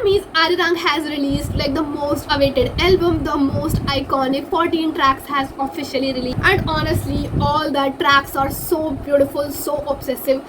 means Arirang has released like the most awaited album, the most iconic 14 tracks has officially released. And honestly, all the tracks are so beautiful, so obsessive.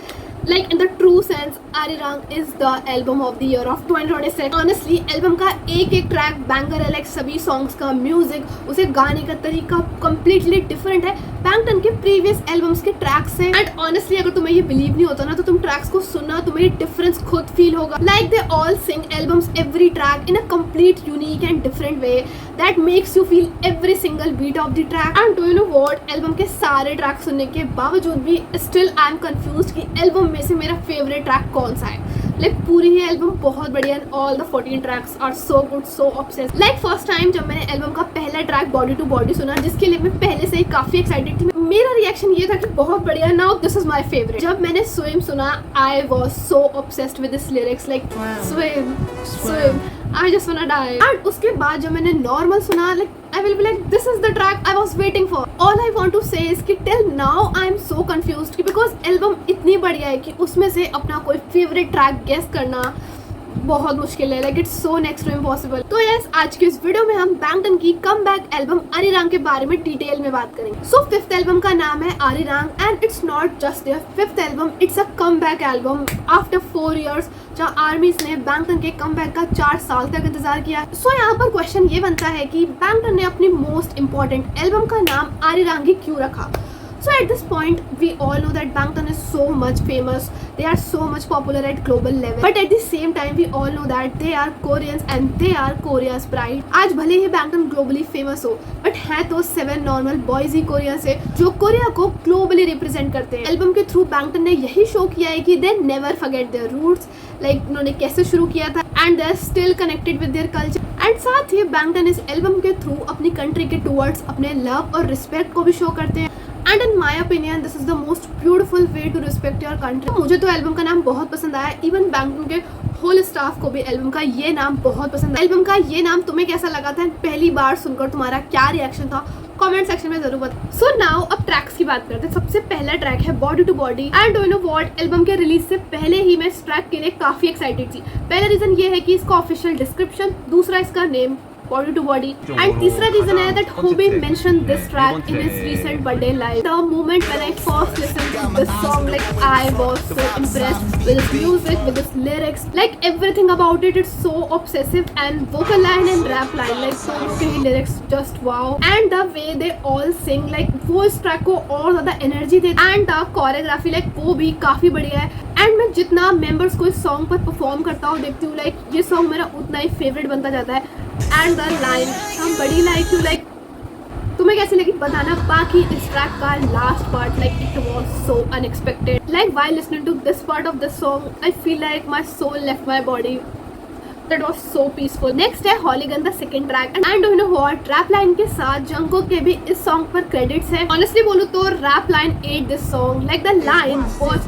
Like in the true sense, Arirang is the album of the year of 2026. Honestly, album का एक एक track banger है, like सभी songs का music, उसे गाने का तरीका completely different है बैंगटन के प्रीवियस एल्बम्स के ट्रैक से. एंड ऑनेस्टली अगर तुम्हें ये बिलीव नहीं होता ना, तो तुम ट्रैक्स को सुनना, तुम्हें डिफरेंस खुद फील होगा. Like they all sing albums every track in a complete unique and different way that makes you feel every single beat of the track. And do you know what, album के सारे track सुनने के बावजूद भी still I am confused कि album में से मेरा फेवरेट ट्रैक कौन सा है. लाइक पूरी ही एल्बम बहुत बढ़िया and all the 14 tracks are so good, so obsessed. Like first time जब मैंने एल्बम का पहला ट्रैक बॉडी टू बॉडी सुना, जिसके लिए मैं पहले से ही काफी एक्साइटेड थी, मेरा रिएक्शन ये था कि बहुत बढ़िया, now this is my favourite. जब मैंने स्विम सुना, I was so obsessed with this lyrics, like swim swim I just wanna die. And उसके बाद जब मैंने नॉर्मल सुना, like I will be like, this is the track I was waiting for. All I want to say is कि till now I am so confused because album इतनी बढ़िया है कि उसमें से अपना कोई favorite track guess करना बहुत मुश्किल है. Like it's so next to impossible. तो यस, आज की इस वीडियो में हम बैंगटन की कमबैक एल्बम आरिरांग के बारे में डिटेल में बात करेंगे. सो फिफ्थ एल्बम का नाम है Arirang and it's not just their fifth album, it's a comeback album after 4 years, जहाँ आर्मीज ने बैंगटन के कमबैक का 4 साल तक इंतजार किया. सो यहाँ पर क्वेश्चन ये बनता है कि बैंगटन ने अपनी मोस्ट इंपॉर्टेंट एल्बम का नाम आरिरांग ही क्यों रखा. So at this point, we all know that Bangtan is so much famous. They are so much popular at global level. But at the same time, we all know that they are Koreans and they are Korea's pride. आज भले ही Bangtan globally famous हो, but है तो 7 normal boys ही Korea से, जो Korea को globally represent करते हैं. एल्बम के थ्रू Bangtan ने यही शो किया है कि they never forget their roots. Like उन्होंने कैसे शुरू किया था and they are still connected with their culture. And साथ ही Bangtan इस एल्बम के थ्रू अपनी कंट्री के टूवर्ड्स अपने लव और रिस्पेक्ट को भी शो करते हैं. And in my opinion this is the most beautiful way to respect your country. मुझे तो एल्बम का नाम बहुत पसंद आया. इवन बैंगटन के होल स्टाफ को भी एल्बम का ये नाम बहुत पसंद आया. एल्बम का ये नाम तुम्हें कैसा लगा था, पहली बार सुनकर तुम्हारा क्या रिएक्शन था, कमेंट सेक्शन में जरूर बताओ. सो नाउ अब ट्रैक्स की बात करते हैं. सबसे पहला ट्रैक है body to body. And do you know what, album के रिलीज से पहले ही मैं इस ट्रैक के लिए काफी एक्साइटेड थी. पहला रीजन ये है कि इसका ऑफिशियल डिस्क्रिप्शन, दूसरा इसका name body to body, and तीसरा रीजन है that Hobi mentioned this track in his recent birthday live. The moment when I first listened to this song, like I was so impressed with its music, with its lyrics, like everything about it. It's so obsessive and vocal line and rap line, like songs के lyrics just wow. And the way they all sing, like वो इस track को और ज़्यादा energy देते हैं. And the choreography, like वो भी काफी बढ़िया है. एंड मैं जितना मेंबर्स को इस सॉन्ग पर परफॉर्म करता हूँ, देखती हूँ, लाइक ये सॉन्ग मेरा उतना ही फेवरेट बनता जाता है. एंड द लाइन हम बड़ी लाइक यू, लाइक तुम्हें कैसी लगी बताना. बाकी इस ट्रैक का last part, like it was so unexpected. Like while listening to this part of this song, I feel like my soul left my body. That was so peaceful. Next है Hooligan, the second track. And do you know what? Rap line के साथ Jungkook के भी इस song पर credits है. Honestly बोलूँ तो rap line ate this song. Like the line, watch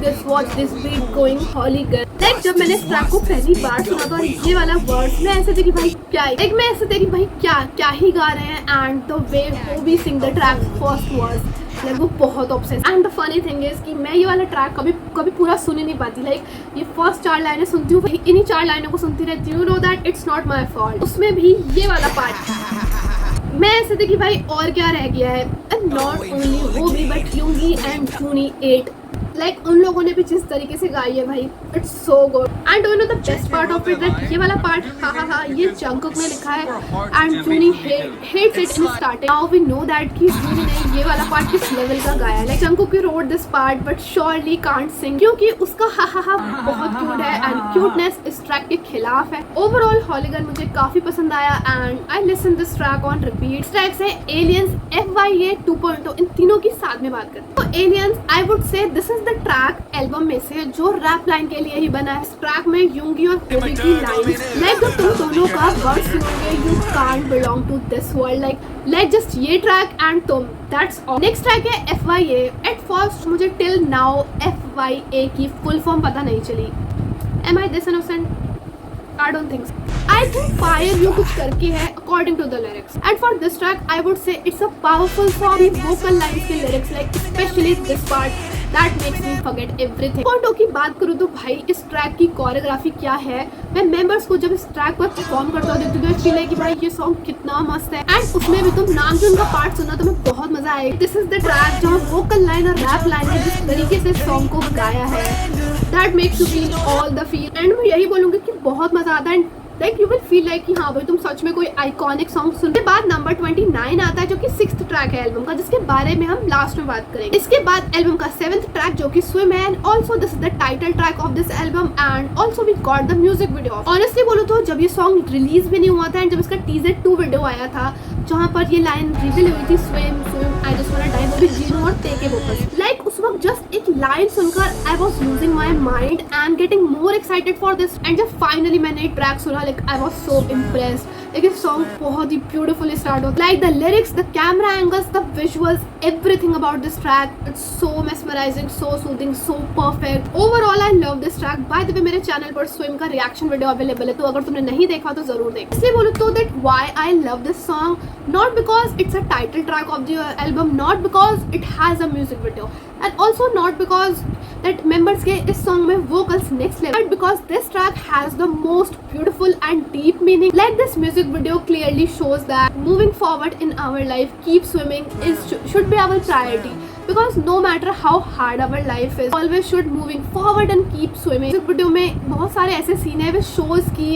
this beat going Hooligan. Like जब मैंने इस track को पहली बार सुना था और ये वाला वर्ड, मैं ऐसे थी कि भाई क्या, like मैं ऐसे थी कि भाई क्या ही गा रहे हैं. And the way Hobi sing the track first was, like वो बहुत obsessed. And the funny thing is कि मैं ये वाला ट्रैक कभी पूरा सुन ही नहीं पाती. लाइक ये फर्स्ट 4 लाइनें सुनती हूँ, इन्हीं 4 लाइनों को सुनती रहती हूँ. Know that it's not my fault. उसमें भी ये वाला पार्ट मैं ऐसे थी कि भाई और क्या रह गया है. एंड नॉट ओनली वो भी, बट यूंगी एंड जूनी 8, लाइक उन लोगों ने भी जिस तरीके से गाई है भाई, it's so good. And you know the best part of it, that ये वाला पार्ट हा ये जंगकुक ने लिखा है and Joonie hates it in starting. Now we know that कि जूनी ने ये वाला पार्ट किस लेवल का गाया है. Like Jungkook road this part but surely can't सिंग, क्योंकि उसका हा बहुत क्यूट है एंड क्यूटनेस इस ट्रैक के खिलाफ है. ओवरऑल हॉलीगन मुझे काफी पसंद आया and I listen this track on repeat. Track से एलियंस, FYA 2.0, इन तीनों की साथ में बात करते हैं. तो aliens I would say this is the track album में से जो रैप लाइन के लिए ही बना है. इस ट्रैक में यूंगी और होबी की लाइन, लाइक जब तुम दोनों का वर्ड सुनोगे, you can't belong to this world, like just ये ट्रैक एंड तुम, दैट्स ऑल. नेक्स्ट ट्रैक है FYA. एट फर्स्ट मुझे टिल नाउ FYA की फुल फॉर्म पता नहीं चली. Am I this innocent? I don't think so. I think fire you कुछ करके है according to the lyrics. And for this track, I would say it's a powerful song. Vocal lines के lyrics, like especially this part, that makes me forget everything. Photo की बात करूँ तो भाई इस ट्रैक की कोरियोग्राफी क्या है। मैं मेंबर्स को जब इस ट्रैक पर परफॉर्म करता हूँ देखती हूँ, फील है कि भाई ये सॉन्ग कितना मस्त है। एंड उसमें भी तुम नामजून का पार्ट सुना तो मैं बहुत मजा आया। दिस इज द ट्रैक जहाँ वोकल लाइन और रैप लाइन ने जिस तरीके से सॉन्ग को गाया है, that makes you feel all the feel. And मैं यही बोलूंगी कि बहुत मजा आता है। Like you will feel like कि हाँ भाई तुम सच में कोई आइकॉनिक सॉन्ग सुन। के बाद नंबर 29 आता है जो कि 6th ट्रैक है एल्बम का, जिसके बारे में हम लास्ट में बात करेंगे। इसके बाद एल्बम का 7th ट्रैक जो कि स्विम है, and also this is the title track of this album and also we got the music video. Honestly बोलो तो जब ये सॉन्ग रिलीज भी नहीं हुआ था एंड जब इसका टीजर 2 वीडियो आया था जहाँ पर ये लाइन रिवील हुई थी, swim swim I just want to die, वो भी जीनू और ते के वोकल्स। लाइक उस वक्त जस्ट एक लाइन सुनकर I was losing my mind and getting more excited for this. And जब फाइनली मैंने ट्रैक सुना, like I was so impressed. लेकिन सॉन्ग बहुत ही ब्यूटीफुली स्टार्ट होता है। Like the lyrics, the camera angles, the visuals, everything about this track, it's so mesmerising, so soothing, so perfect. Overall I love this track. By the way मेरे channel पर swim का reaction video available है, तो अगर तुमने नहीं देखा तो जरूर देख। इसलिए बोलो तो that why I love this song, not because it's a title track of the album, not because it has a music video, and also not because that members के इस song में vocals next level, but because this track has the most beautiful and deep meaning. Like this music video clearly shows that moving forward in our life, keep swimming should be our priority, because no matter how hard our life is, always should moving forward and keep swimming. Music video में बहुत सारे ऐसे scene है which shows कि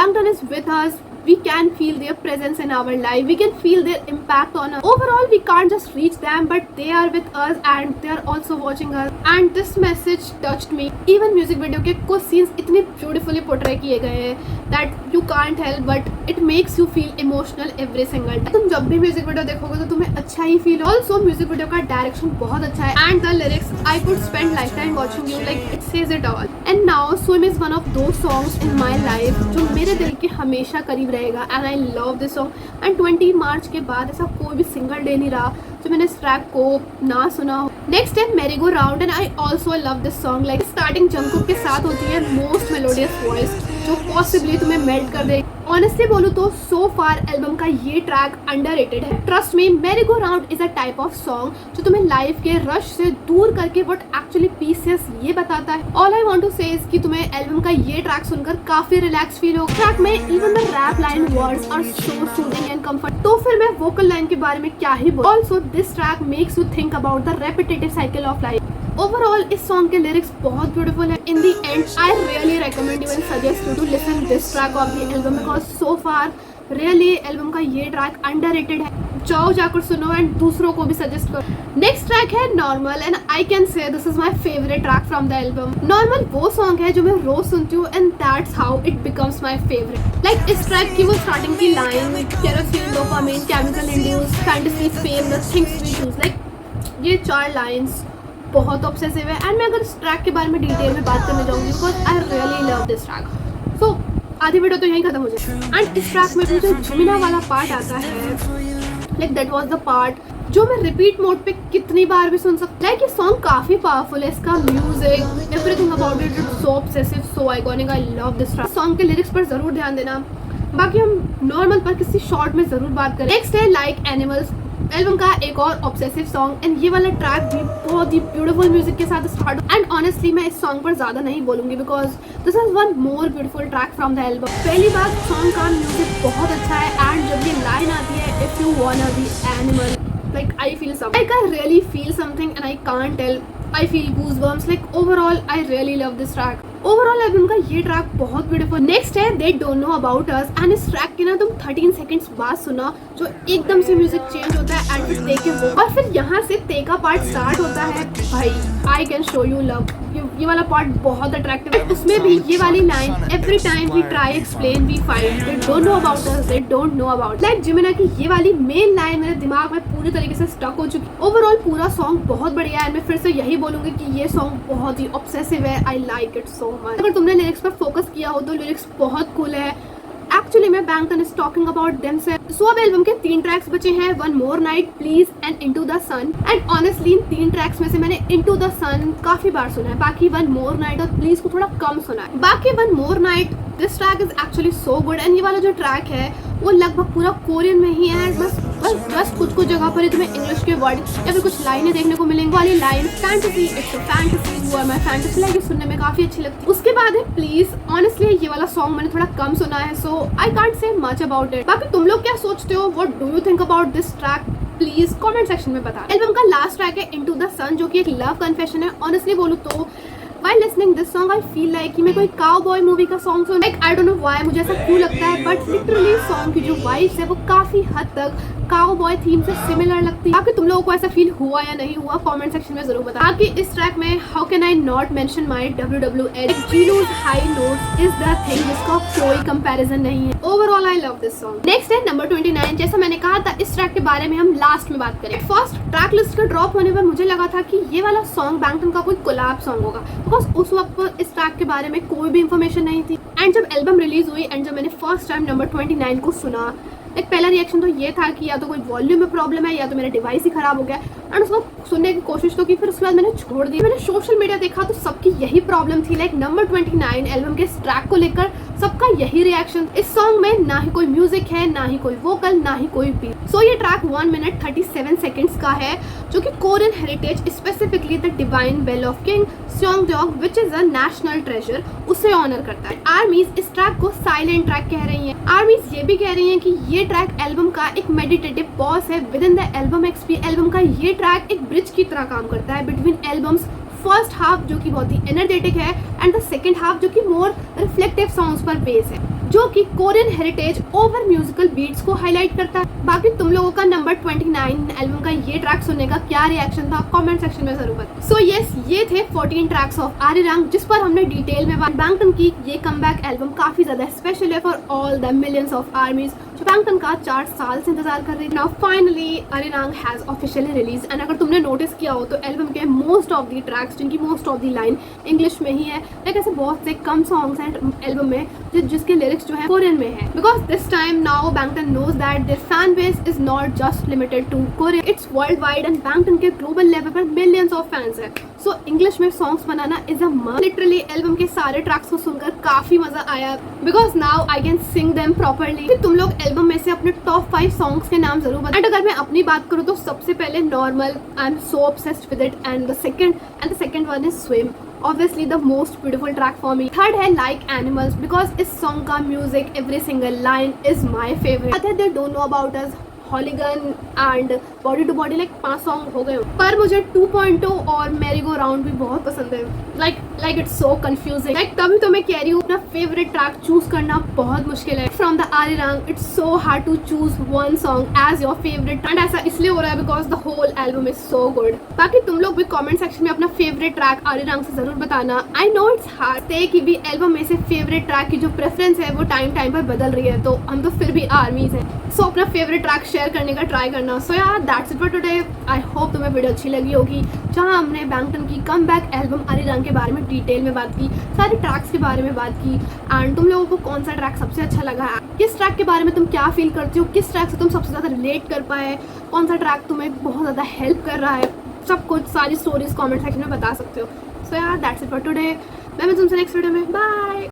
Bangtan is with us. We can feel their presence in our life. We can feel their impact on us. Overall, we can't just reach them, but they are with us and they are also watching us. And this message touched me. Even music video के कुछ scenes इतने beautifully portray किए गए हैं that you can't help but it makes you feel emotional every single time. तुम जब भी music video देखोगे तो तुम्हें अच्छा ही feel। Also, music video का direction बहुत अच्छा है and the lyrics, I could spend lifetime watching you, like it says it all. And now, Swim is one of those songs in my life जो मेरे दिल के हमेशा करीब रहेगा। And I love this song. And 20 मार्च के बाद ऐसा कोई भी सिंगल डे नहीं रहा जो मैंने इस ट्रैक को ना सुना हो। नेक्स्ट है मेरी go round and I also love this song. Like starting Jungkook के साथ होती है मोस्ट मेलोडियस वॉइस जो पॉसिबली तुम्हें मेल्ट कर देगी। ऑनेस्टली बोलूँ तो सो फार एल्बम का ये ट्रैक अंडररेटेड है। ट्रस्ट मी, मेरी go round is a type of song जो तुम्हें लाइफ के रश से दूर करके व्हाट एक्चुअली पीस है ये बताता है। All I want to say is कि तुम्हें एल्बम का ये ट्रैक सुनकर काफी रिलैक्स फील होगा। ट्रैक में even the rap line words are so soothing and comfort. तो फिर मैं वोकल लाइन के बारे में क्या ही बोलूं। Also this track makes you think about the repetitive cycle of life. Overall इस सॉन्ग के लिरिक्स बहुत ब्यूटीफुल है। In the end I really recommend you and suggest you to listen this track of the album because so far really album का ये track underrated है। जाओ जाकर सुनो एंड दूसरों को भी सजेस्ट करो। नेक्स्ट ट्रैक है normal and I can say this is my favourite track from the album. Normal वो सॉन्ग है जो मैं रोज सुनती हूँ and that's how it becomes my favourite. Like इस ट्रैक की वो स्टार्टिंग की line, kerosene, dopamine, chemical induce, fantasy, fame, the things we choose, like ये 4 लाइन्स बहुत ऑब्सेसिव है। एंड मैं अगर इस ट्रैक के बारे में डिटेल में बात करने जाऊंगी because I really love this track. So आधी वीडियो तो यहीं खत्म हो जाए। एंड इस ट्रैक में जो जुमिना वाला पार्ट आता है, like that was the part जो मैं रिपीट मोड पे कितनी बार भी सुन सकती। लाइक ये सॉन्ग काफी पावरफुल है। इसका music, everything about it is so obsessive, so iconic. I love this track. Song के लिरिक्स पर जरूर ध्यान देना। बाकी हम नॉर्मल पर किसी शॉर्ट में जरूर बात करें। नेक्स्ट है लाइक एनिमल्स, एल्बम का एक और ऑब्सेसिव सॉन्ग। एंड ये वाला ट्रैक भी बहुत ही ब्यूटीफुल म्यूजिक के साथ स्टार्ट। एंड ऑनेस्टली मैं इस सॉन्ग पर ज्यादा नहीं बोलूंगी because this is one more beautiful track from the album. पहली बात, सॉन्ग का म्यूजिक बहुत अच्छा है एंड जब ये लाइन आती है if you wanna be animal, like I feel something, like I really feel something and I can't tell, I feel goosebumps, like overall I really love this track। Overall album का ये track बहुत beautiful. Next है दे don't know about us and इस track के ना तुम 13 seconds बाद सुना जो एकदम से म्यूजिक चेंज होता है एंड फिर ते के वो, और फिर यहाँ से ते का पार्ट स्टार्ट होता है। भाई I can show you love, ये वाला पार्ट बहुत अट्रैक्टिव है। उसमें भी ये वाली line, every time we try explain we find they don't know about us, they don't know about, like जिमिना की ये वाली मेन लाइन मेरे दिमाग में पूरी तरीके से स्टक हो चुकी। ओवरऑल पूरा सॉन्ग बहुत बढ़िया है। मैं फिर से यही बोलूंगी कि ये सॉन्ग बहुत ही ऑब्सेसिव है। I like it so much. अगर तुमने लिरिक्स पर फोकस किया हो तो लिरिक्स बहुत कूल है। एक्चुअली मैं Bangtan is talking about them से। सो अब एल्बम के 3 ट्रैक्स बचे हैं, one more night, please and into the sun. And honestly in 3 tracks में से मैंने इनटू द सन काफी बार सुना है, बाकी वन मोर नाइट और प्लीज को थोड़ा कम सुना है। बाकी one more night this track is actually so good. And ये वाला जो ट्रैक है वो लगभग पूरा कोरियन में ही है, बस बस कुछ जगह पर ही तुम्हें इंग्लिश के वर्ड या फिर कुछ लाइनें देखने को मिलेंगी। वाली line fantasy, it's a fantasy, you are my fantasy, like सुनने में काफी अच्छी लगती है। उसके बाद है प्लीज। ऑनेस्टली ये वाला सॉन्ग मैंने थोड़ा कम सुना है, so I can't say much about it. बाकी तुम लोग क्या सोचते हो, what do you think about this track, please comment section में बता। एल्बम का लास्ट ट्रैक है इनटू द सन, जो कि एक लव कन्फेशन है। ऑनेस्टली बोलूं तो while listening this song I feel like कि मैं कोई काउबॉय मूवी का song soon, like I don't know why मुझे ऐसा क्यों लगता है, बट लिटरली सॉन्ग की जो वाइब्स है वो काफी हद तक काउबॉय थीम से सिमिलर लगती है। बाकी तुम लोगों को ऐसा फील हुआ या नहीं हुआ कमेंट सेक्शन में जरूर बताओ। बाकी इस ट्रैक में how can I not mention my WWE, जीनोस high notes is the thing जिसका कोई कंपैरिजन नहीं है। Overall I love this song. Next है नंबर 29। जैसा मैंने कहा था इस ट्रैक के बारे में हम लास्ट में बात करें। फर्स्ट ट्रैक लिस्ट का ड्रॉप होने पर मुझे लगा था कि ये वाला सॉन्ग बैंगटन का कोई कोलैब सॉन्ग होगा, बिकॉज उस वक्त इस ट्रैक के बारे में कोई भी इंफॉर्मेशन नहीं थी। एंड जब एल्बम रिलीज हुई एंड जब मैंने फर्स्ट टाइम नंबर 29 को सुना, एक पहला रिएक्शन तो ये था कि या तो कोई वॉल्यूम में प्रॉब्लम है या तो मेरा डिवाइस ही खराब हो गया। एंड उसको सुनने की कोशिश तो की, फिर उसके बाद मैंने छोड़ दी। मैंने सोशल मीडिया देखा तो सबकी यही प्रॉब्लम थी, लाइक नंबर 29 एल्बम के इस ट्रैक को लेकर सबका यही रिएक्शन। इस सॉन्ग में ना ही कोई म्यूजिक है, ना ही कोई वोकल, ना ही कोई बीट। सो ये ट्रैक 1 मिनट 37 सेकेंड्स का है, जो कि Korean heritage specifically the divine bell of king Seongdeok which is a national treasure उसे ऑनर करता है। आर्मीज इस ट्रैक को साइलेंट ट्रैक कह रही हैं। आर्मीज ये भी कह रही हैं कि ये ट्रैक एल्बम का एक मेडिटेटिव पॉज है with in the album XP. Album का ये ट्रैक एक ब्रिज की तरह काम करता है बिटवीन एल्बम्स। फर्स्ट हाफ जो कि बहुत ही एनर्जेटिक है एंड द सेकेंड हाफ जो कि मोर रिफ्लेक्टिव सॉन्ग्स पर बेस है, जो कि Korean heritage over musical beats को हाईलाइट करता है। बाकी तुम लोगों का नंबर 29 एल्बम का ये ट्रैक सुनने का क्या रिएक्शन था कमेंट सेक्शन में जरूर बताओ। सो यस, ये थे 14 ट्रैक्स ऑफ आरिरंग, जिस पर हमने डिटेल में बात। बैंगटन की ये कमबैक एल्बम काफी ज्यादा स्पेशल है for all the millions of आर्मीज जो बैंगटन का 4 साल से इंतजार कर रही है। Now finally Arirang has officially release. And अगर तुमने नोटिस किया हो तो एल्बम के मोस्ट ऑफ द ट्रैक्स, जिनकी most of the line English में ही है, लाइक ऐसे बहुत से कम सॉन्ग्स हैं एल्बम में जिसके लिरिक्स जो है कोरियन में है। Because this time now Bangtan knows that their fan base is not just limited to Korea, it's worldwide. And Bangtan के ग्लोबल लेवल पर मिलियंस ऑफ फैंस है। सो इंग्लिश में सॉन्ग्स बनाना is a must. Literally album के सारे tracks को सुनकर काफी मजा आया, because now I can sing them properly. तुम लोग एल्बम में से अपने टॉप 5 सॉन्ग्स के नाम जरूर बताओ। एंड अगर मैं अपनी बात करूँ तो सबसे पहले normal, I am so obsessed with it, and the second one is swim, obviously the most beautiful track for me. Third है Like Animals, because इस song का music, every single line is my favorite. Other they don't know about us, Hooligan and body to body, like 5 song हो गए। पर मुझे 2.2 और merry go round भी बहुत पसंद है। Like it's so confusing. Like तभी तो मैं कह रही हूँ अपना फेवरेट ट्रैक चूज करना बहुत मुश्किल है। From the Arirang it's so hard to choose one song as your favourite, and ऐसा इसलिए हो रहा है because the whole album is so good. बाकी तुम लोग भी कमेंट सेक्शन में अपना फेवरेट ट्रैक आरिरंग से जरूर बताना। आई नो इट्स हार्ड से कि भी एल्बम में से फेवरेट ट्रैक की जो प्रेफरेंस है वो टाइम पर बदल रही है, तो हम तो फिर भी आर्मीज हैं। सो अपना फेवरेट ट्रैक शेयर करने का ट्राई करना। सो यार that's it for today. I hope तुम्हें वीडियो अच्छी लगी होगी, जहां हमने बैंगटन की कमबैक एल्बम आरिरंग के बारे में डिटेल में बात की, सारे ट्रैक्स के बारे में बात की, एंड तुम लोगों को कौन सा ट्रैक सबसे अच्छा लगा, किस ट्रैक के बारे में तुम क्या फील करती हो, किस ट्रैक से तुम सबसे ज़्यादा रिलेट कर पाए, कौन सा ट्रैक तुम्हें बहुत ज़्यादा हेल्प कर रहा है, सब कुछ सारी स्टोरीज कॉमेंट सेक्शन में बता सकते हो। सो यार दैट्स इट फॉर टुडे। मैं तुमसे नेक्स्ट वीडियो में, बाय।